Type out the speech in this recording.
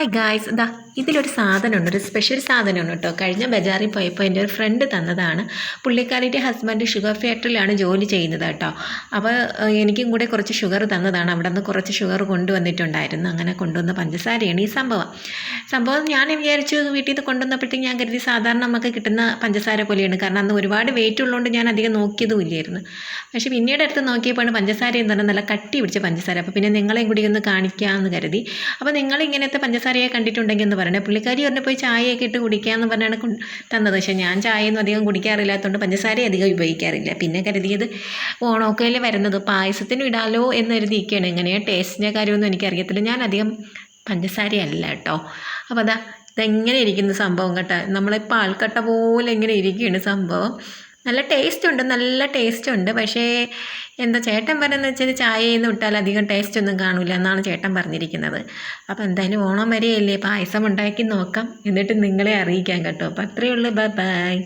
Hi guys, ഇതാ ഇതിലൊരു സാധനമുണ്ട്, ഒരു സ്പെഷ്യൽ സാധനമാണ് കേട്ടോ. കഴിഞ്ഞ ബജാറിൽ പോയപ്പോൾ എൻ്റെ ഒരു ഫ്രണ്ട് തന്നതാണ്. പുള്ളിക്കാരിയുടെ ഹസ്ബൻഡ് ഷുഗർ ഫാക്ടറിയിലാണ് ജോലി ചെയ്യുന്നത് കേട്ടോ. അപ്പോൾ എനിക്കും കൂടെ കുറച്ച് ഷുഗർ തന്നതാണ്. അവിടെ നിന്ന് കുറച്ച് ഷുഗർ കൊണ്ടുവന്നിട്ടുണ്ടായിരുന്നു. അങ്ങനെ കൊണ്ടുവന്ന പഞ്ചസാരയാണ് ഈ സംഭവം ഞാൻ വിചാരിച്ചു വീട്ടിൽ നിന്ന് കൊണ്ടുവന്നപ്പോഴത്തേക്ക് ഞാൻ കരുതി സാധാരണ നമുക്ക് കിട്ടുന്ന പഞ്ചസാര പോലെയാണ്. കാരണം അന്ന് ഒരുപാട് വെയിറ്റ് ഉള്ളതുകൊണ്ട് ഞാൻ അധികം നോക്കിയതും ഇല്ലായിരുന്നു. പക്ഷേ പിന്നീട് അടുത്ത് നോക്കിയപ്പോഴാണ് പഞ്ചസാര എന്ന് പറഞ്ഞാൽ നല്ല കട്ടി പിടിച്ച പഞ്ചസാര. അപ്പോൾ പിന്നെ നിങ്ങളെയും കൂടി ഒന്ന് കാണിക്കാമെന്ന് കരുതി. അപ്പോൾ നിങ്ങളിങ്ങനത്തെ പഞ്ചസാരയെ കണ്ടിട്ടുണ്ടെങ്കിൽ എന്ന് പറയണേ. പുള്ളിക്കാരി പറഞ്ഞ് പോയി ചായയൊക്കെ ഇട്ട് കുടിക്കാമെന്ന് പറഞ്ഞാണ് തന്നത്. പക്ഷേ ഞാൻ ചായയൊന്നും അധികം കുടിക്കാറില്ലാത്തതുകൊണ്ട് പഞ്ചസാര അധികം ഉപയോഗിക്കാറില്ല. പിന്നെ കരുതിയത് ഓണമൊക്കെയല്ലേ വരുന്നത്, പായസത്തിന് ഇടാലോ എന്ന് കരുതിയിരിക്കുകയാണ്. എങ്ങനെയാണ് ടേസ്റ്റിൻ്റെ കാര്യമൊന്നും എനിക്കറിയത്തില്ല. ഞാൻ അധികം പഞ്ചസാരയല്ല കേട്ടോ. അപ്പോൾ ഇതെങ്ങനെ ഇരിക്കുന്ന സംഭവം കേട്ടോ. നമ്മളിപ്പോൾ ആൾക്കട്ട പോലെ ഇങ്ങനെ ഇരിക്കുകയാണ് സംഭവം. നല്ല ടേസ്റ്റ് ഉണ്ട്. പക്ഷേ എന്താ ചേട്ടൻ പറയുന്നത് വെച്ചാൽ ചായയിൽ നിന്ന് വിട്ടാൽ അധികം ടേസ്റ്റ് ഒന്നും കാണില്ല എന്നാണ് ചേട്ടൻ പറഞ്ഞിരിക്കുന്നത്. അപ്പോൾ എന്തായാലും ഓണം വരെയല്ലേ, പായസം ഉണ്ടാക്കി നോക്കാം, എന്നിട്ട് നിങ്ങളെ അറിയിക്കാം കേട്ടോ. അപ്പോൾ അത്രയേ ഉള്ളൂ. ബൈ.